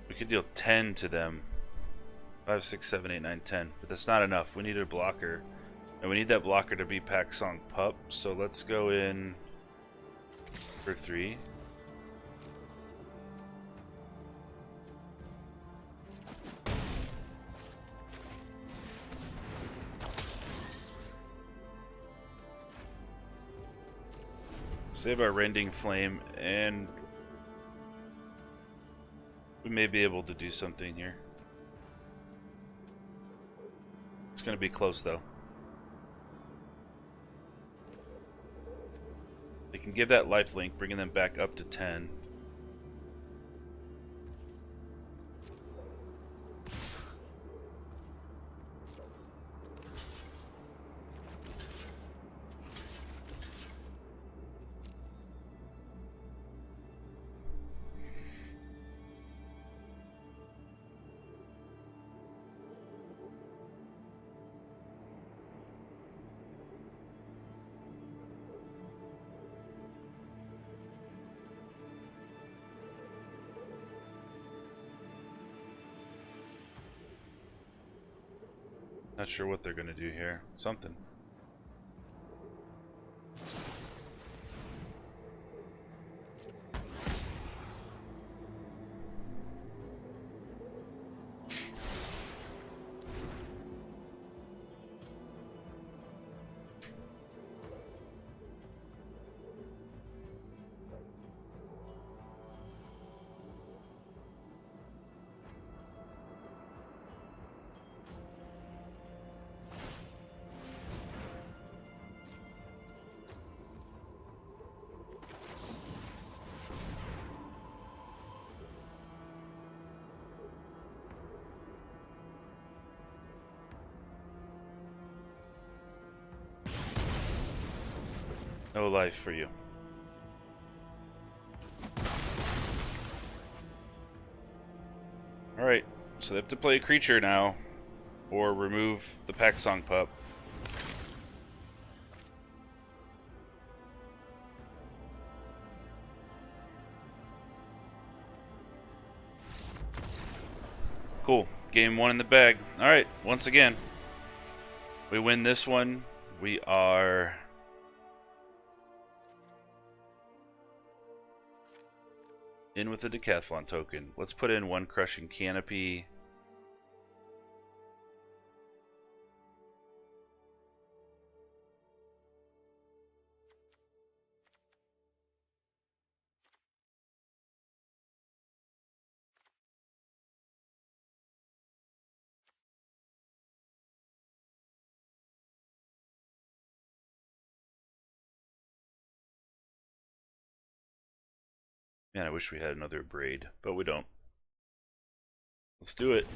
We could deal 10 to them. 5, 6, 7, 8, 9, 10. But that's not enough. We need a blocker. And we need that blocker to be Pack Song Pup. So let's go in for 3. Save our Rending Flame, and we may be able to do something here. It's going to be close, though. They can give that lifelink, bringing them back up to 10. Not sure what they're going to do here. Something. No life for you. Alright, so they have to play a creature now, or remove the Pack Song Pup. Cool. Game 1 in the bag. Alright, once again, we win this one. We are... in with the Decathlon token. Let's put in 1 Crushing Canopy. Man, I wish we had another braid, but we don't. Let's do it.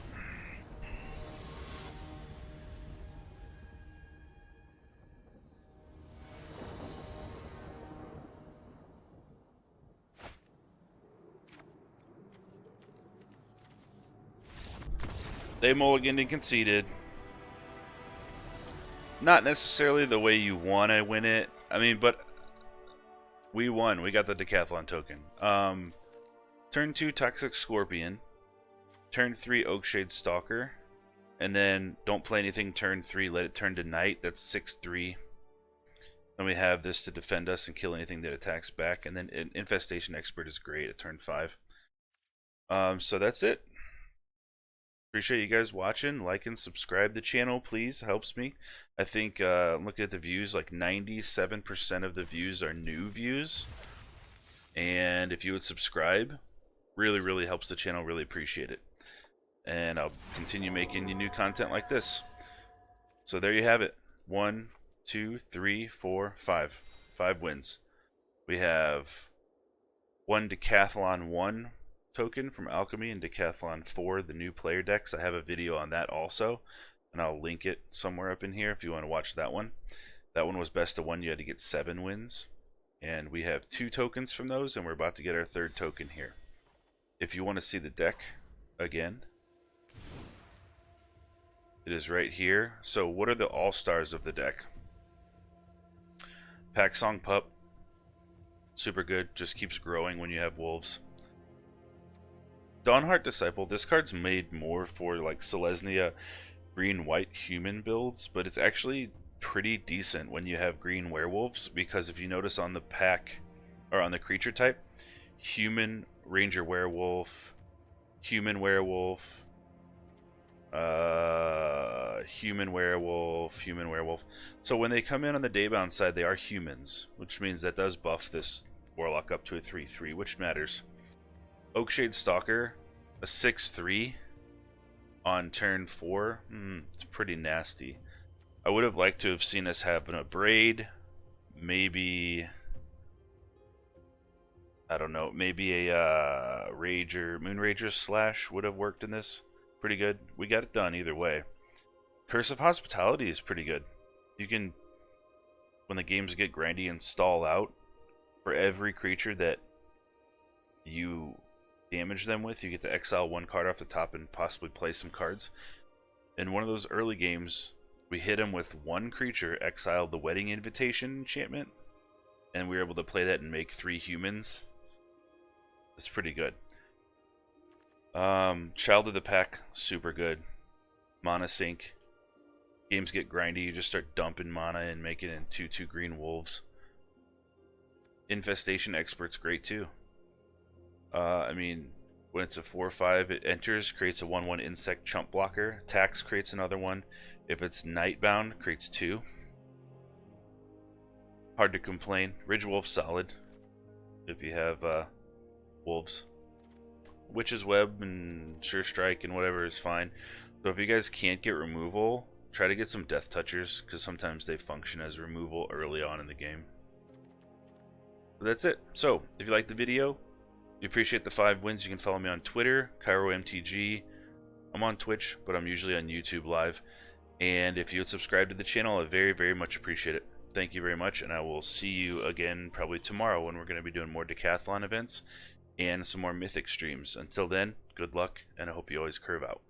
They mulliganed and conceded. Not necessarily the way you want to win it. I mean, but we won. We got the Decathlon token. Turn 2, Toxic Scorpion. Turn 3, Oakshade Stalker. And then don't play anything turn 3. Let it turn to night. That's 6-3. Then we have this to defend us and kill anything that attacks back. And then Infestation Expert is great at turn 5. So that's it. Appreciate you guys watching. Like and subscribe the channel, please. Helps me. I think I'm looking at the views, like 97% of the views are new views. And if you would subscribe, really helps the channel. Really appreciate it. And I'll continue making you new content like this. So there you have it. 1, 2, 3, 4, 5. 5 wins. We have 1 Decathlon 1 token from Alchemy and Decathlon 4, the new player decks. I have a video on that also, and I'll link it somewhere up in here if you want to watch that one. That one was best of 1. You had to get 7 wins. And we have 2 tokens from those, and we're about to get our 3rd token here. If you want to see the deck again, it is right here. So what are the all-stars of the deck? Pack Song Pup, super good, just keeps growing when you have wolves. Dawnheart Disciple, this card's made more for like Selesnya green-white human builds, but it's actually pretty decent when you have green werewolves, because if you notice on the pack, or on the creature type, human, ranger werewolf, human werewolf, human werewolf, human werewolf. So when they come in on the daybound side, they are humans, which means that does buff this warlock up to a 3/3, which matters. Oakshade Stalker, a 6/3 on turn 4. It's pretty nasty. I would have liked to have seen us have a braid, maybe, I don't know, maybe a Moon Rager Slash would have worked in this. Pretty good. We got it done either way. Curse of Hospitality is pretty good. You can, when the games get grindy and stall out, for every creature that you damage them with, you get to exile 1 card off the top and possibly play some cards. In one of those early games, we hit him with 1 creature, exiled the Wedding Invitation enchantment, and we were able to play that and make 3 humans. It's pretty good. Child of the Pack, super good. Mana Sink. Games get grindy, you just start dumping mana and make it in 2/2 green wolves. Infestation Expert's great too. I mean, when it's a 4/5, it enters, creates a 1/1 insect chump blocker. Tax creates another one. If it's Nightbound, creates 2. Hard to complain. Ridgewolf solid. If you have wolves. Witch's Web and Sure Strike and whatever is fine. So if you guys can't get removal, try to get some Death Touchers, because sometimes they function as removal early on in the game. But that's it. So if you liked the video, you appreciate the 5 wins, you can follow me on Twitter, KaeroMTG. I'm on Twitch, but I'm usually on YouTube Live. And if you would subscribe to the channel, I very much appreciate it. Thank you very much, and I will see you again probably tomorrow when we're going to be doing more Decathlon events and some more Mythic streams. Until then, good luck, and I hope you always curve out.